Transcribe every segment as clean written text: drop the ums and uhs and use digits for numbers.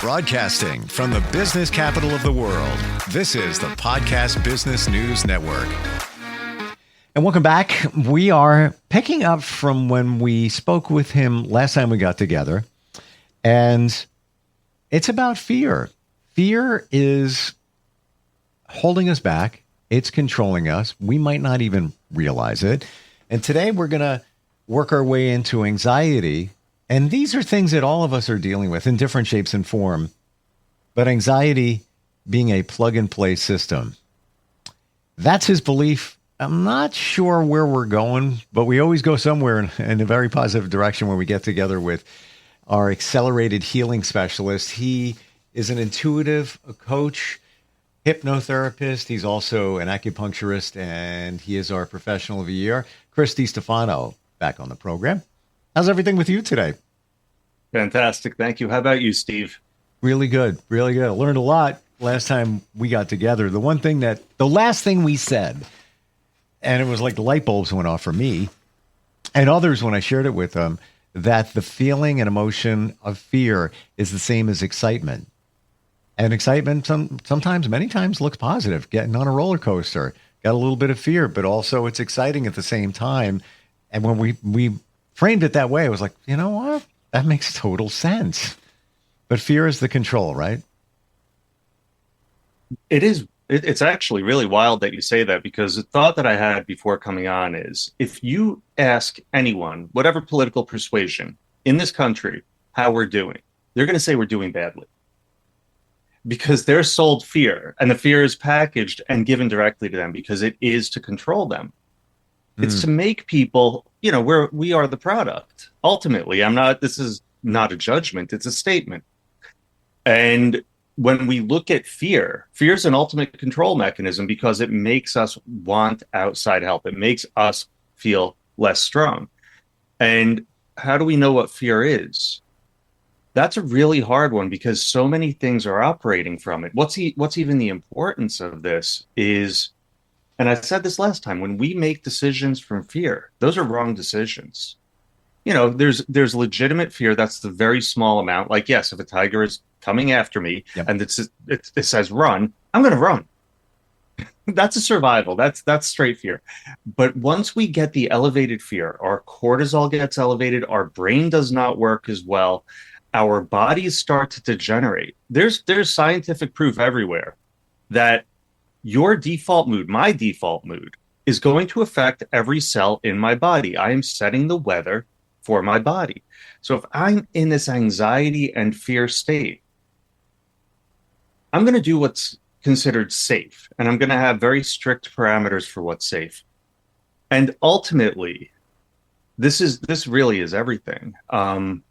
Broadcasting from the business capital of the world, this is the Podcast Business News Network. And welcome back. We are picking up from when we spoke with him last time we got together. And it's about fear. Fear is holding us back. It's controlling us. We might not even realize it. And today we're going to work our way into anxiety. And these are things that all of us are dealing with in different shapes and form. But anxiety being a plug-and-play system. That's his belief. I'm not sure where we're going, but we always go somewhere in a very positive direction when we get together with our accelerated healing specialist. He is an intuitive, a coach, hypnotherapist. He's also an acupuncturist, and he is our professional of the year. Distefano back on the program. How's everything with you today? Fantastic. Thank you. How about you, Steve? Really good. Really good. I learned a lot last time we got together. The last thing we said, and it was like the light bulbs went off for me and others when I shared it with them, that the feeling and emotion of fear is the same as excitement. And excitement sometimes, many times, looks positive. Getting on a roller coaster, got a little bit of fear, but also it's exciting at the same time. And when we framed it that way, I was like, you know what? That makes total sense. But fear is the control, right? It is. It's actually really wild that you say that, because the thought that I had before coming on is, if you ask anyone, whatever political persuasion in this country, how we're doing, they're going to say we're doing badly. Because they're sold fear, and the fear is packaged and given directly to them because it is to control them. It's to make people, we are the product. Ultimately, this is not a judgment, it's a statement. And when we look at fear is an ultimate control mechanism because it makes us want outside help. It makes us feel less strong. And how do we know what fear is? That's a really hard one because so many things are operating from it. What's even the importance of this is, and I said this last time, when we make decisions from fear, those are wrong decisions. There's legitimate fear. That's the very small amount. Like, yes, if a tiger is coming after me and it says run, I'm going to run. That's a survival. That's straight fear. But once we get the elevated fear, our cortisol gets elevated, our brain does not work as well, our bodies start to degenerate. There's scientific proof everywhere that your default mood, my default mood, is going to affect every cell in my body. I am setting the weather for my body. So if I'm in this anxiety and fear state, I'm going to do what's considered safe, and I'm going to have very strict parameters for what's safe. And ultimately, this really is everything. I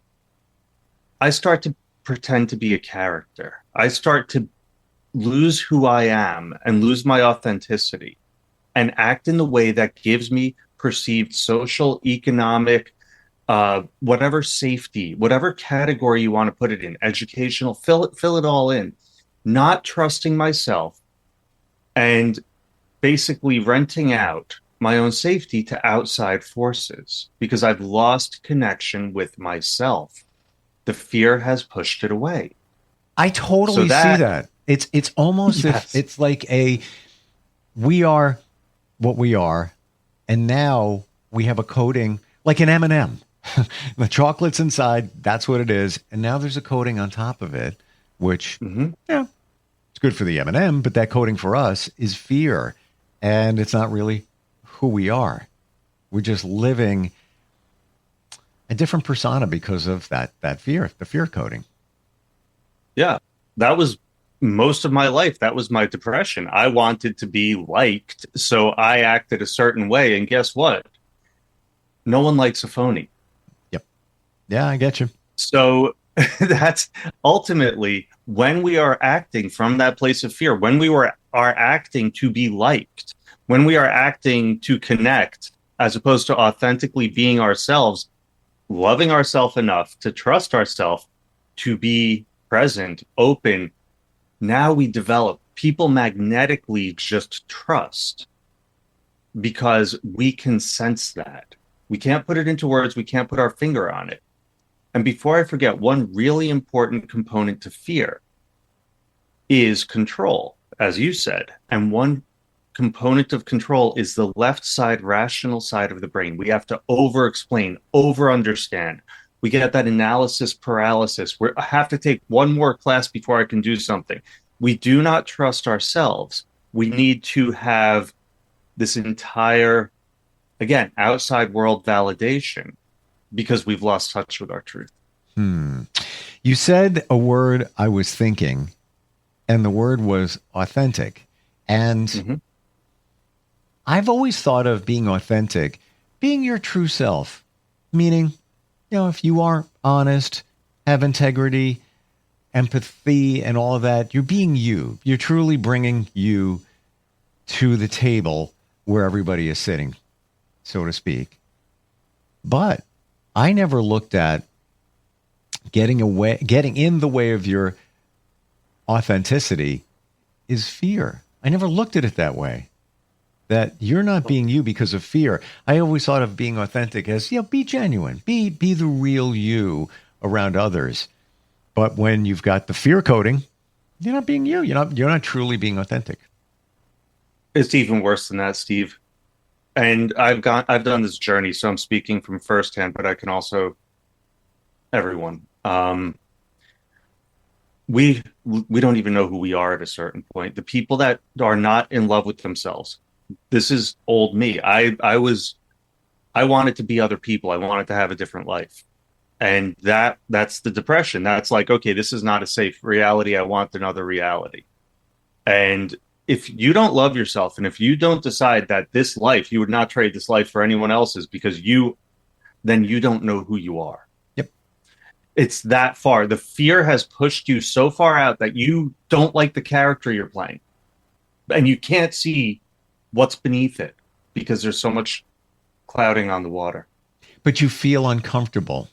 start to pretend to be a character. I start to lose who I am and lose my authenticity and act in the way that gives me perceived social, economic, whatever safety, whatever category you want to put it in, educational, fill it all in, not trusting myself and basically renting out my own safety to outside forces because I've lost connection with myself. The fear has pushed it away. I totally see that. It's almost it's like we are what we are, and now we have a coating like an M&M. The chocolate's inside, that's what it is, and now there's a coating on top of it, which it's good for the M&M, but that coating for us is fear, and it's not really who we are. We're just living a different persona because of that fear, the fear coating. Yeah, that was most of my life. That was my depression. I wanted to be liked, so I acted a certain way. And guess what? No one likes a phony. Yep. Yeah, I get you. So that's ultimately when we are acting from that place of fear, when we are acting to be liked, when we are acting to connect, as opposed to authentically being ourselves, loving ourselves enough to trust ourselves, to be present, open. Now we develop, people magnetically just trust because we can sense that. We can't put it into words. We can't put our finger on it. And before I forget, one really important component to fear is control, as you said. And one component of control is the left side, rational side of the brain. We have to over explain, over understand. We get that analysis paralysis. I have to take one more class before I can do something. We do not trust ourselves. We need to have this entire, again, outside world validation because we've lost touch with our truth. You said a word I was thinking, and the word was authentic. And I've always thought of being authentic, being your true self, meaning, if you are honest, have integrity, empathy, and all of that, you're being you. You're truly bringing you to the table where everybody is sitting, so to speak. But I never looked at getting in the way of your authenticity is fear. I never looked at it that way, that you're not being you because of fear. I always thought of being authentic as, be genuine, be the real you around others. But when you've got the fear coding, you're not being you. You're not truly being authentic. It's even worse than that, Steve. And I've done this journey, so I'm speaking from firsthand, but I can also everyone. We don't even know who we are at a certain point. The people that are not in love with themselves. This is old me. I wanted to be other people. I wanted to have a different life. And that's the depression. That's like, okay, this is not a safe reality. I want another reality. And if you don't love yourself, and if you don't decide that this life, you would not trade this life for anyone else's because then you don't know who you are. Yep. It's that far. The fear has pushed you so far out that you don't like the character you're playing. And you can't see what's beneath it because there's so much clouding on the water. But you feel uncomfortable.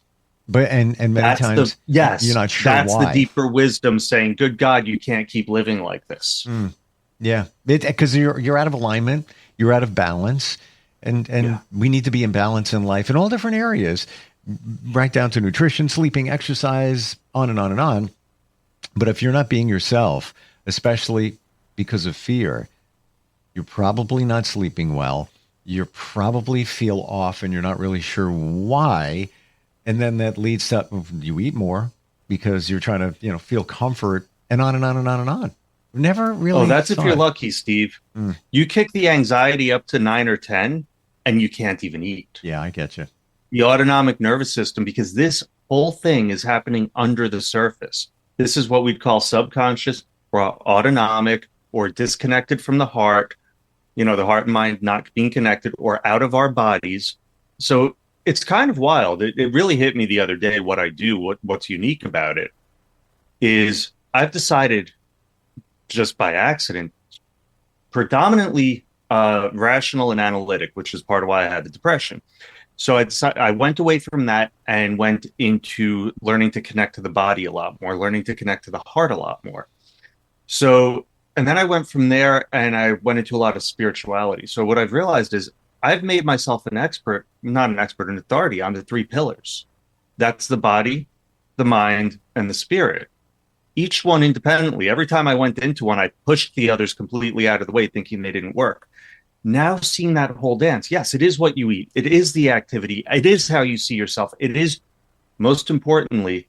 But and many times you're not sure that's why. The deeper wisdom saying, good God, you can't keep living like this. Yeah, because you're out of alignment, you're out of balance, and we need to be in balance in life in all different areas, right down to nutrition, sleeping, exercise, on and on and on. But if you're not being yourself, especially because of fear, you're probably not sleeping well. You probably feel off, and you're not really sure why. And then that leads to you eat more because you're trying to feel comfort, and on and on and on and on. Never really. Oh, that's if you're lucky, Steve. You kick the anxiety up to 9 or 10 and you can't even eat. Yeah, I get you. The autonomic nervous system, because this whole thing is happening under the surface. This is what we'd call subconscious or autonomic or disconnected from the heart, the heart and mind not being connected or out of our bodies. So it's kind of wild. It really hit me the other day what I do, what's unique about it is I've decided just by accident, predominantly rational and analytic, which is part of why I had the depression. So I went away from that and went into learning to connect to the body a lot more, learning to connect to the heart a lot more. So, and then I went from there and I went into a lot of spirituality. So what I've realized is I've made myself an expert, not an expert, an authority on the 3 pillars. That's the body, the mind, and the spirit. Each one independently. Every time I went into one, I pushed the others completely out of the way, thinking they didn't work. Now seeing that whole dance, yes, it is what you eat. It is the activity. It is how you see yourself. It is, most importantly,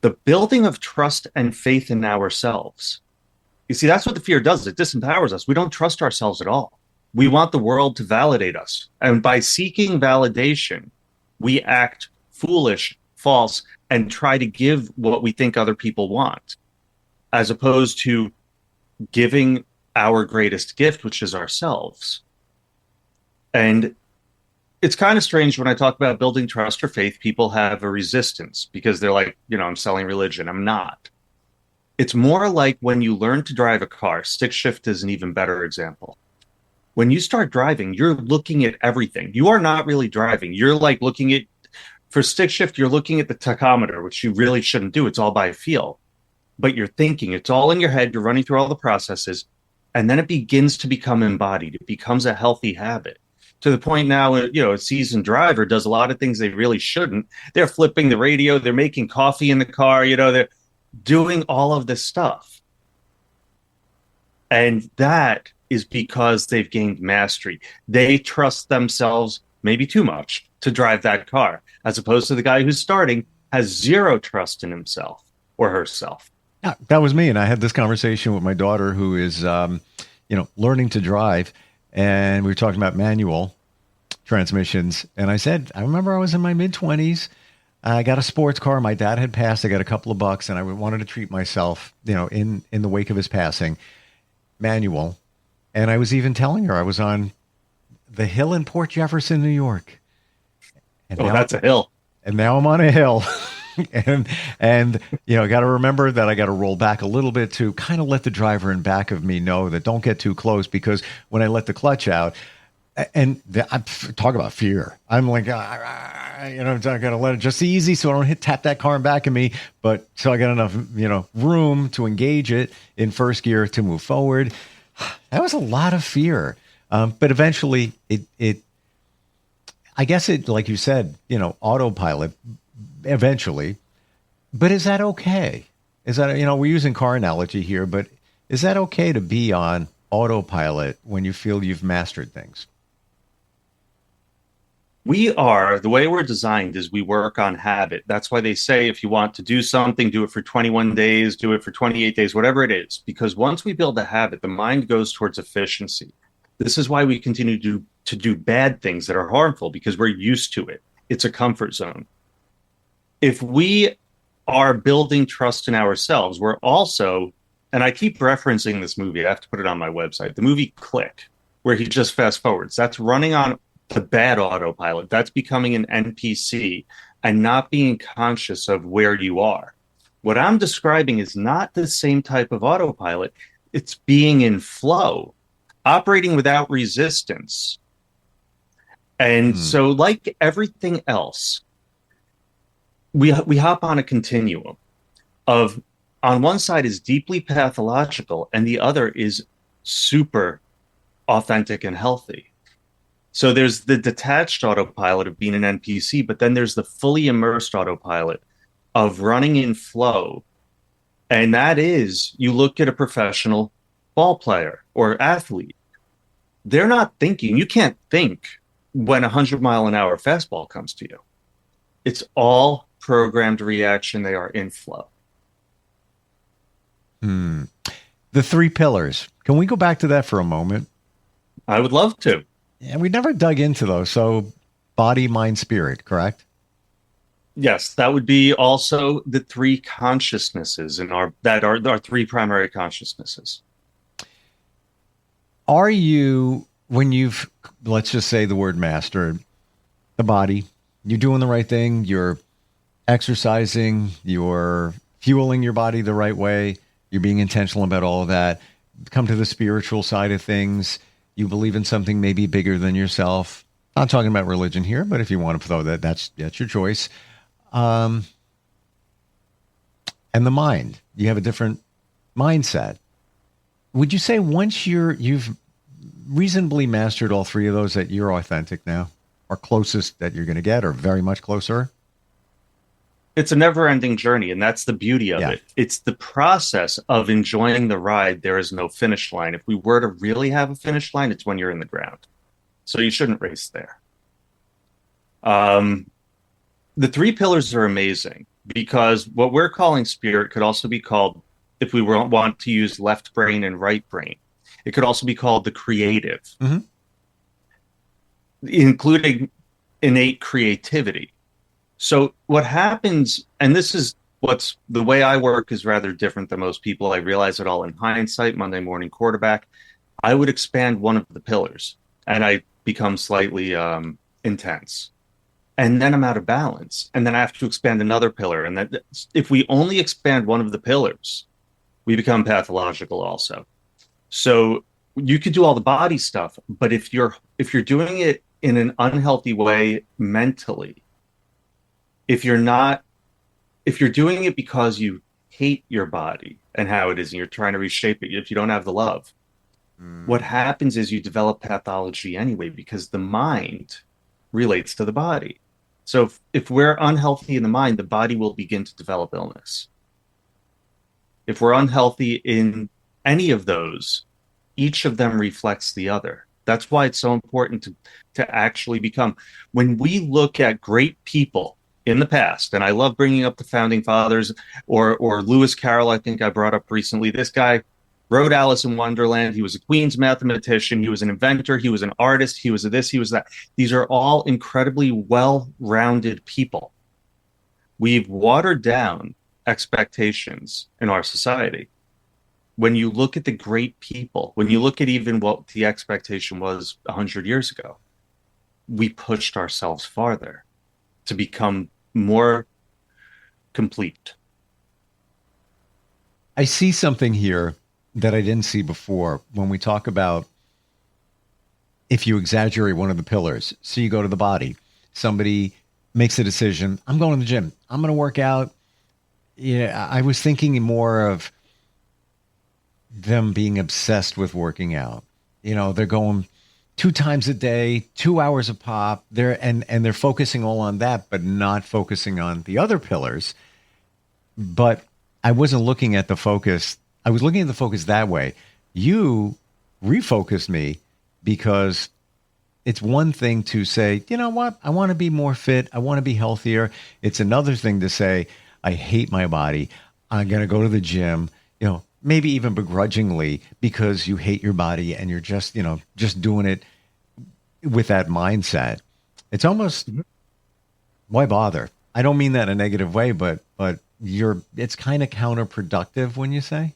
the building of trust and faith in ourselves. You see, that's what the fear does. It disempowers us. We don't trust ourselves at all. We want the world to validate us. And by seeking validation, we act foolish, false, and try to give what we think other people want, as opposed to giving our greatest gift, which is ourselves. And it's kind of strange when I talk about building trust or faith, people have a resistance because they're like, I'm selling religion. I'm not. It's more like when you learn to drive a car. Stick shift is an even better example. When you start driving, you're looking at everything. You are not really driving. You're like looking at, for stick shift, you're looking at the tachometer, which you really shouldn't do. It's all by feel. But you're thinking, it's all in your head. You're running through all the processes. And then it begins to become embodied. It becomes a healthy habit. to the point now, a seasoned driver does a lot of things they really shouldn't. They're flipping the radio, they're making coffee in the car, they're doing all of this stuff. And that is because they've gained mastery. They trust themselves maybe too much to drive that car, as opposed to the guy who's starting has zero trust in himself or herself. Yeah, that was me. And I had this conversation with my daughter who is, learning to drive. And we were talking about manual transmissions. And I said, I remember I was in my mid-20s. I got a sports car. My dad had passed. I got a couple of bucks, and I wanted to treat myself, in the wake of his passing, manual. And I was even telling her I was on the hill in Port Jefferson, New York. And that's a hill. And now I'm on a hill. and got to remember that I got to roll back a little bit to kind of let the driver in back of me know that don't get too close, because when I let the clutch out, and I talk about fear, I'm like, I'm going to let it just easy so I don't tap that car in back of me. But so I got enough, room to engage it in first gear to move forward. That was a lot of fear. But eventually I guess it, like you said, autopilot eventually. But is that okay? Is that, we're using car analogy here, but is that okay to be on autopilot when you feel you've mastered things? The way we're designed is we work on habit. That's why they say if you want to do something, do it for 21 days, do it for 28 days, whatever it is. Because once we build a habit, the mind goes towards efficiency. This is why we continue to do bad things that are harmful, because we're used to it. It's a comfort zone. If we are building trust in ourselves, we're also, and I keep referencing this movie, I have to put it on my website, the movie Click, where he just fast forwards. That's running on the bad autopilot. That's becoming an NPC and not being conscious of where you are. What I'm describing is not the same type of autopilot. It's being in flow, operating without resistance. And so, like everything else, we hop on a continuum of, on one side is deeply pathological and the other is super authentic and healthy. So there's the detached autopilot of being an NPC, but then there's the fully immersed autopilot of running in flow. And that is, you look at a professional ball player or athlete, they're not thinking. You can't think when 100-mile-an-hour fastball comes to you. It's all programmed reaction. They are in flow. The 3 pillars. Can we go back to that for a moment? I would love to. And we never dug into those. So body, mind, spirit, correct? Yes, that would be also the 3 consciousnesses that are our 3 primary consciousnesses. Are you, when you've, let's just say the word mastered, the body, you're doing the right thing, you're exercising, you're fueling your body the right way, you're being intentional about all of that, come to the spiritual side of things, you believe in something maybe bigger than yourself. Not talking about religion here, but if you want to throw that, that's your choice. And the mind, you have a different mindset. Would you say once you've reasonably mastered all 3 of those that you're authentic now, or closest that you're going to get, or very much closer? It's a never-ending journey, and that's the beauty of it. It's the process of enjoying the ride. There is no finish line. If we were to really have a finish line, it's when you're in the ground. So you shouldn't race there. The 3 pillars are amazing, because what we're calling spirit could also be called, if we want to use left brain and right brain, it could also be called the creative, including innate creativity. So what happens, and this is the way I work is rather different than most people. I realize it all in hindsight, Monday morning quarterback. I would expand one of the pillars and I become slightly intense. And then I'm out of balance. And then I have to expand another pillar. And that, if we only expand one of the pillars, we become pathological also. So you could do all the body stuff, but if you're doing it in an unhealthy way mentally, if you're doing it because you hate your body and how it is, and you're trying to reshape it, if you don't have the love, What happens is you develop pathology anyway because the mind relates to the body. So if we're unhealthy in the mind, the body will begin to develop illness. If we're unhealthy in any of those, each of them reflects the other. That's why it's so important to actually become. When we look at great people in the past, and I love bringing up the founding fathers or Lewis Carroll, I think I brought up recently. This guy wrote Alice in Wonderland. He was a Queen's mathematician. He was an inventor. He was an artist. He was a this, he was that. These are all incredibly well-rounded people. We've watered down expectations in our society. When you look at the great people, when you look at even what the expectation was 100 years ago, we pushed ourselves farther to become more complete. I see something here that I didn't see before when we talk about if you exaggerate one of the pillars. So you go to the body, somebody makes a decision, I'm going to the gym, I'm going to work out. Yeah, I was thinking more of them being obsessed with working out. You know, they're going 2 times a day, 2 hours a pop. They're focusing all on that, but not focusing on the other pillars. But I wasn't looking at the focus. I was looking at the focus that way. You refocused me because it's one thing to say, you know what? I want to be more fit. I want to be healthier. It's another thing to say, I hate my body. I'm going to go to the gym, you know, maybe even begrudgingly because you hate your body and you're just, you know, just doing it with that mindset. It's almost, why bother? I don't mean that in a negative way, but it's kind of counterproductive when you say.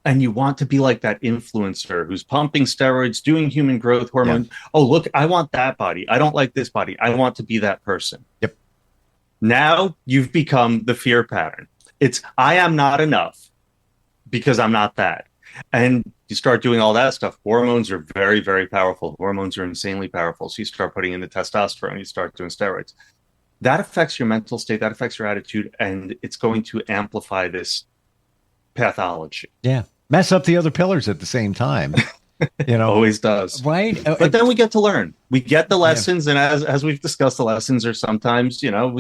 And you want to be like that influencer who's pumping steroids, doing human growth hormone. Yeah. Oh, look, I want that body. I don't like this body. I want to be that person. Yep. Now you've become the fear pattern. It's, I am not enough because I'm not that. And you start doing all that stuff. Hormones are very, very powerful. Hormones are insanely powerful. So you start putting in the testosterone, you start doing steroids. That affects your mental state, that affects your attitude, and it's going to amplify this pathology. Yeah. Mess up the other pillars at the same time. You know, always does. Right. But then we get to learn. We get the lessons. Yeah. And as we've discussed, the lessons are sometimes, you know,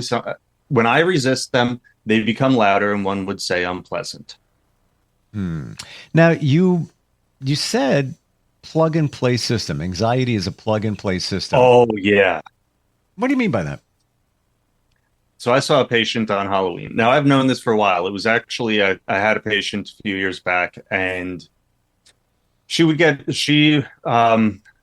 when I resist them, they become louder and one would say unpleasant. Now, you said plug and play system. Anxiety is a plug and play system. Oh, yeah. What do you mean by that? So I saw a patient on Halloween. Now, I've known this for a while. It was actually, I had a patient a few years back, and she had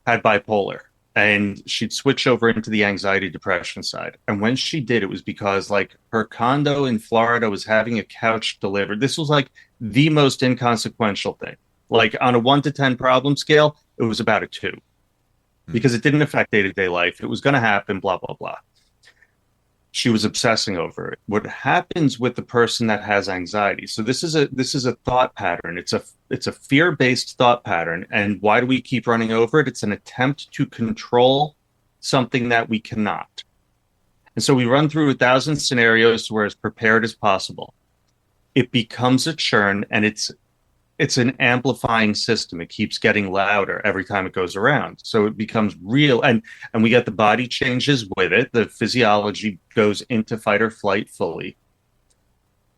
bipolar, and she'd switch over into the anxiety depression side. And when she did, it was because like her condo in Florida was having a couch delivered. This was like the most inconsequential thing. Like on a 1 to 10 problem scale, it was about a 2 because it didn't affect day-to-day life. It was going to happen, blah, blah, blah. She was obsessing over it. What happens with the person that has anxiety? So this is a thought pattern. It's a fear-based thought pattern. And why do we keep running over it? It's an attempt to control something that we cannot. And so we run through 1,000 scenarios to where as prepared as possible. It becomes a churn, and it's an amplifying system. It keeps getting louder every time it goes around. So it becomes real. And we get the body changes with it. The physiology goes into fight or flight fully.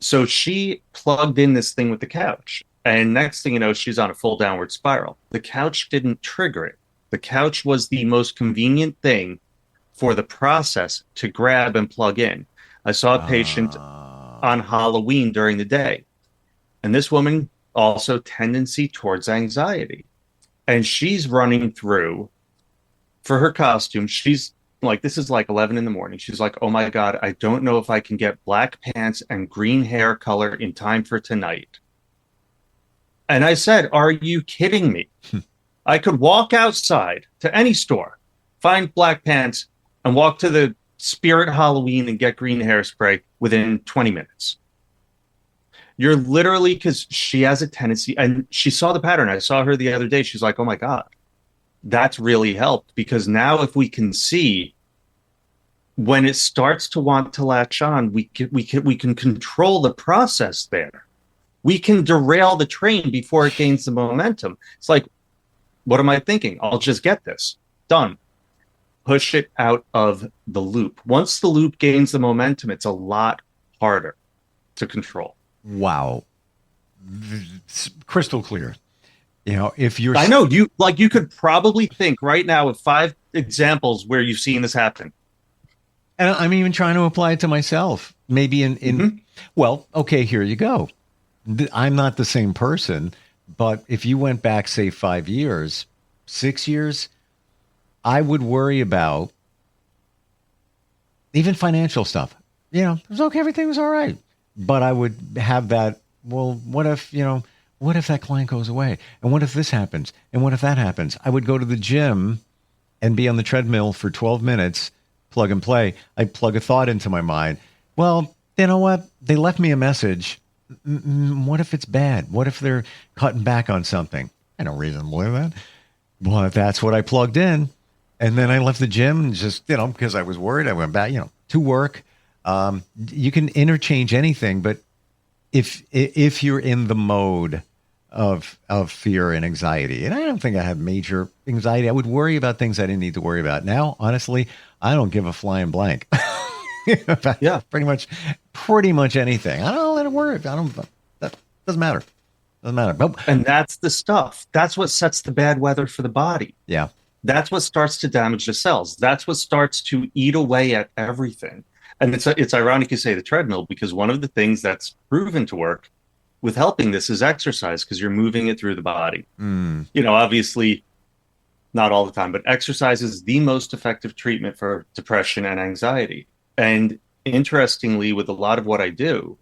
So she plugged in this thing with the couch. And next thing you know, she's on a full downward spiral. The couch didn't trigger it. The couch was the most convenient thing for the process to grab and plug in. I saw a patient on Halloween during the day. And this woman also tendency towards anxiety. And she's running through for her costume. She's like, this is like 11 in the morning. She's like, oh my God, I don't know if I can get black pants and green hair color in time for tonight. And I said, are you kidding me? I could walk outside to any store, find black pants, and walk to the Spirit Halloween and get green hairspray within 20 minutes. You're literally, because she has a tendency, and she saw the pattern. I saw her the other day. She's like, oh my God, that's really helped, because now if we can see when it starts to want to latch on, we can control the process there. We can derail the train before it gains the momentum. It's like What am I thinking? I'll just get this done. Push it out of the loop. Once the loop gains the momentum, it's a lot harder to control. Wow. It's crystal clear. You know, if you're, I know you could probably think right now of 5 examples where you've seen this happen. and I'm even trying to apply it to myself. Maybe well, okay, here you go. I'm not the same person, but if you went back, say 5 years, 6 years, I would worry about even financial stuff. You know, it was okay. Everything was all right. But I would have that, well, what if that client goes away? And what if this happens? And what if that happens? I would go to the gym and be on the treadmill for 12 minutes, plug and play. I'd plug a thought into my mind. Well, you know what? They left me a message. What if it's bad? What if they're cutting back on something? I don't reason to believe that. Well, that's what I plugged in. And then I left the gym and just, because I was worried, I went back, to work. You can interchange anything, but if you're in the mode of fear and anxiety, and I don't think I have major anxiety, I would worry about things I didn't need to worry about. Now, honestly, I don't give a flying blank. Yeah, pretty much anything. I don't let it worry. That doesn't matter. Doesn't matter. But, and that's the stuff. That's what sets the bad weather for the body. Yeah. That's what starts to damage the cells. That's what starts to eat away at everything. And it's ironic you say the treadmill, because one of the things that's proven to work with helping this is exercise, because you're moving it through the body. Obviously not all the time, but exercise is the most effective treatment for depression and anxiety. And interestingly, with a lot of what I do,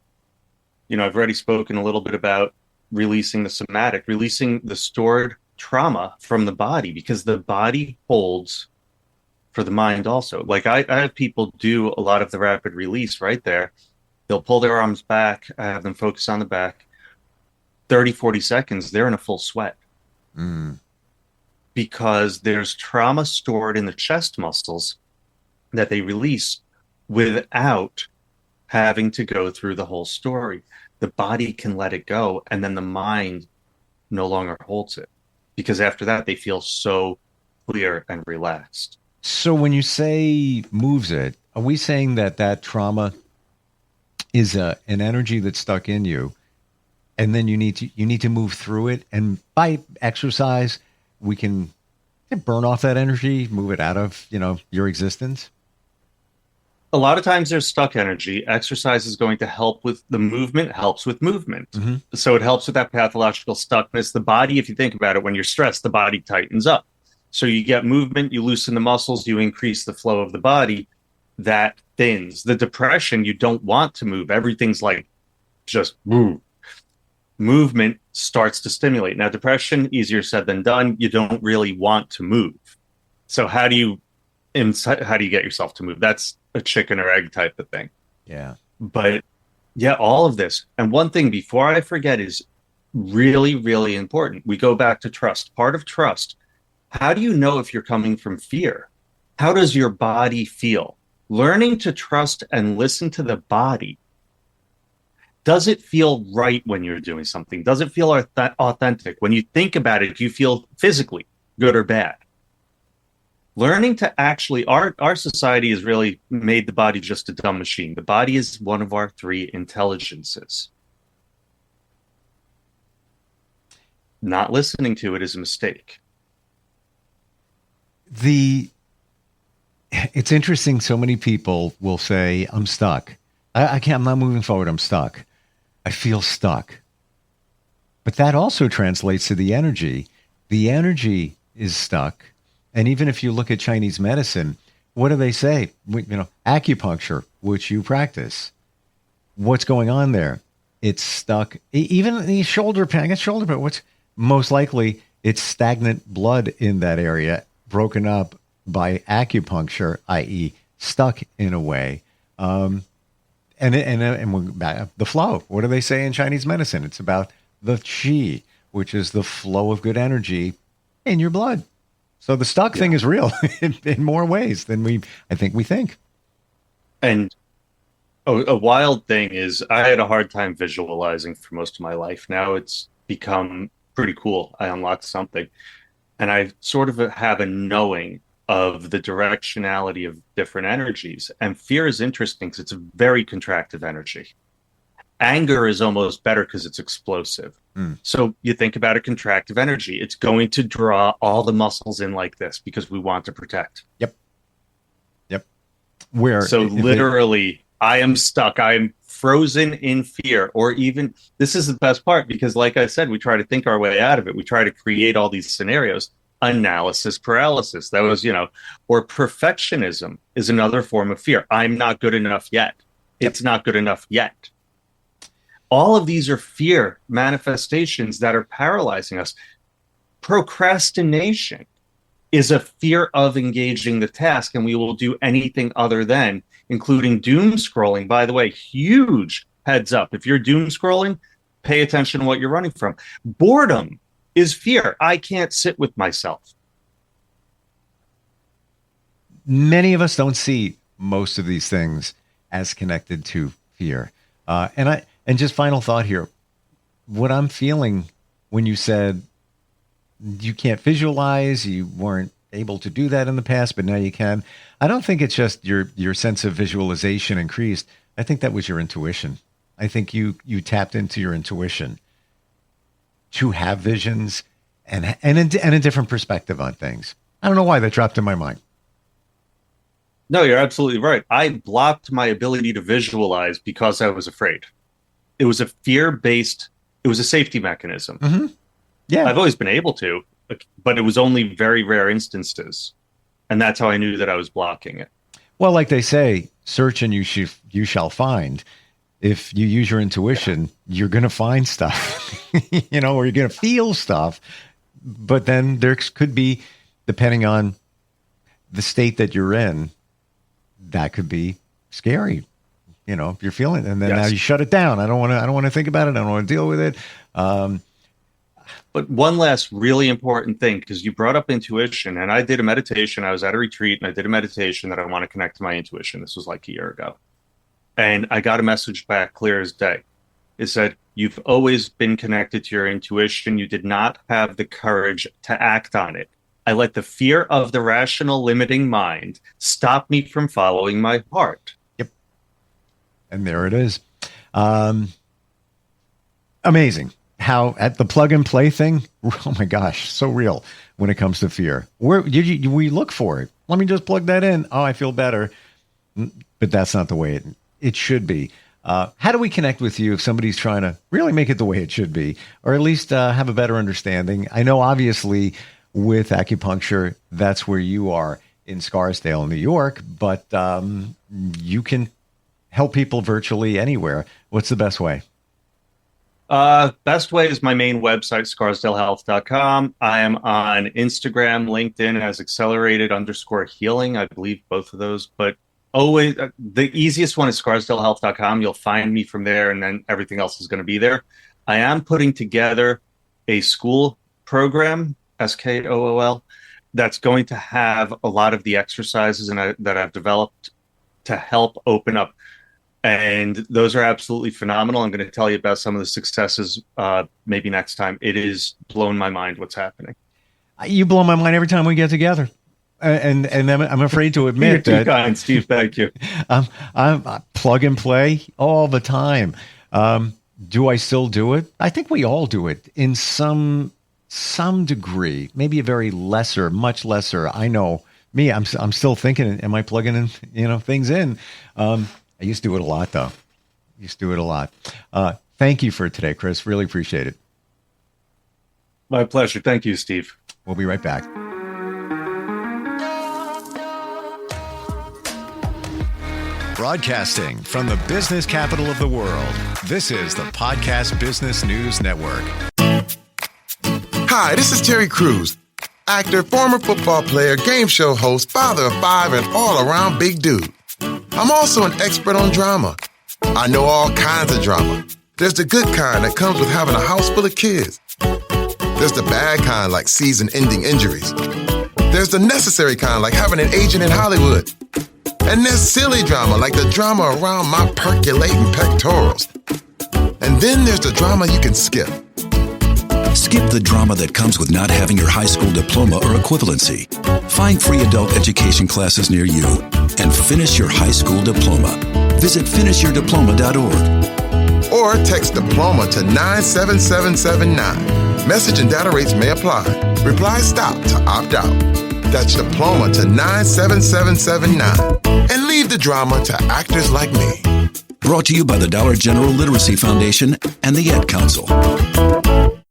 I've already spoken a little bit about releasing the somatic, releasing the stored trauma from the body, because the body holds for the mind also. Like I have people do a lot of the rapid release right there. They'll pull their arms back. I have them focus on the back. 30, 40 seconds, they're in a full sweat. Because there's trauma stored in the chest muscles that they release without having to go through the whole story. The body can let it go, and then the mind no longer holds it, because after that they feel so clear and relaxed. So when you say moves it, are we saying that trauma is an energy that's stuck in you, and then you need to move through it, and by exercise we can burn off that energy, move it out of your existence? A lot of times there's stuck energy. Exercise is going to help with the movement, helps with movement. So it helps with that pathological stuckness. The body, if you think about it, when you're stressed, the body tightens up. So you get movement, you loosen the muscles, you increase the flow of the body, that thins. The depression, you don't want to move. Everything's like, just move. Movement starts to stimulate. Now, depression, easier said than done. You don't really want to move. So how do you get yourself to move? That's a chicken or egg type of thing. Yeah. But yeah, all of this. And one thing before I forget is really, really important. We go back to trust. Part of trust. How do you know if you're coming from fear? How does your body feel? Learning to trust and listen to the body. Does it feel right when you're doing something? Does it feel authentic? When you think about it, do you feel physically good or bad? Learning to actually, our society has really made the body just a dumb machine. The body is one of our 3 intelligences. Not listening to it is a mistake. It's interesting. So many people will say, I'm stuck. I can't, I'm not moving forward. I'm stuck. I feel stuck. But that also translates to the energy. The energy is stuck. And even if you look at Chinese medicine, what do they say? Acupuncture, which you practice. What's going on there? It's stuck. Even the shoulder pain, I got shoulder pain. What's most likely? It's stagnant blood in that area, broken up by acupuncture, i.e., stuck in a way. And the flow. What do they say in Chinese medicine? It's about the qi, which is the flow of good energy in your blood. So the stuck thing is real in more ways than I think we think. And a wild thing is I had a hard time visualizing for most of my life. Now it's become pretty cool. I unlocked something. and I sort of have a knowing of the directionality of different energies. And fear is interesting because it's a very contractive energy. Anger is almost better because it's explosive. So you think about a contractive energy, it's going to draw all the muscles in like this because we want to protect. Yep. So literally, I am stuck. I am frozen in fear. Or even, this is the best part, because like I said, we try to think our way out of it. We try to create all these scenarios. Analysis paralysis. That was, or perfectionism is another form of fear. I'm not good enough yet. It's not good enough yet. All of these are fear manifestations that are paralyzing us. Procrastination is a fear of engaging the task, and we will do anything other than, including doom scrolling. By the way, huge heads up. If you're doom scrolling, pay attention to what you're running from. Boredom is fear. I can't sit with myself. Many of us don't see most of these things as connected to fear. And just final thought here. What I'm feeling when you said you can't visualize, you weren't able to do that in the past, but now you can. I don't think it's just your sense of visualization increased. I think that was your intuition. I think you tapped into your intuition to have visions and a different perspective on things. I don't know why that dropped in my mind. No, you're absolutely right. I blocked my ability to visualize because I was afraid. It was a fear-based, it was a safety mechanism. Mm-hmm. Yeah. I've always been able to, but it was only very rare instances. And that's how I knew that I was blocking it. Well, like they say, search and you shall find. If you use your intuition, you're going to find stuff, or you're going to feel stuff. But then there could be, depending on the state that you're in, that could be scary. If you're feeling it, and then now you shut it down. I don't want to think about it. I don't want to deal with it. But one last really important thing, because you brought up intuition, and I did a meditation. I was at a retreat, and I did a meditation that I want to connect to my intuition. This was like a year ago. And I got a message back clear as day. It said, you've always been connected to your intuition. You did not have the courage to act on it. I let the fear of the rational limiting mind stop me from following my heart. Yep. And there it is. Amazing how at the plug and play thing, oh my gosh, so real when it comes to fear. Where we look for it. Let me just plug that in. Oh, I feel better. But that's not the way it should be. How do we connect with you if somebody's trying to really make it the way it should be, or at least have a better understanding? I know obviously with acupuncture, that's where you are in Scarsdale, New York, but you can help people virtually anywhere. What's the best way? Best way is my main website, scarsdalehealth.com. I am on Instagram, LinkedIn as accelerated_healing. I believe both of those, but always the easiest one is scarsdalehealth.com. You'll find me from there, and then everything else is going to be there. I am putting together a school program, SKOOL, that's going to have a lot of the exercises that I've developed to help open up. And those are absolutely phenomenal. I'm going to tell you about some of the successes maybe next time. It is blown my mind what's happening. You blow my mind every time we get together. And I'm afraid to admit You're too kind, Steve. Thank you. I'm plug and play all the time. Do I still do it? I think we all do it in some degree, maybe a very lesser, much lesser. I know me. I'm still thinking, am I plugging in, things in? I used to do it a lot, though. Thank you for today, Chris. Really appreciate it. My pleasure. Thank you, Steve. We'll be right back. Broadcasting from the business capital of the world, this is the Podcast Business News Network. Hi, this is Terry Crews, actor, former football player, game show host, father of 5, and all-around big dude. I'm also an expert on drama. I know all kinds of drama. There's the good kind that comes with having a house full of kids. There's the bad kind like season-ending injuries. There's the necessary kind like having an agent in Hollywood. And there's silly drama like the drama around my percolating pectorals. And then there's the drama you can skip. Skip the drama that comes with not having your high school diploma or equivalency. Find free adult education classes near you and finish your high school diploma. Visit finishyourdiploma.org. Or text diploma to 97779. Message and data rates may apply. Reply STOP to opt out. That's diploma to 97779. And leave the drama to actors like me. Brought to you by the Dollar General Literacy Foundation and the Ad Council.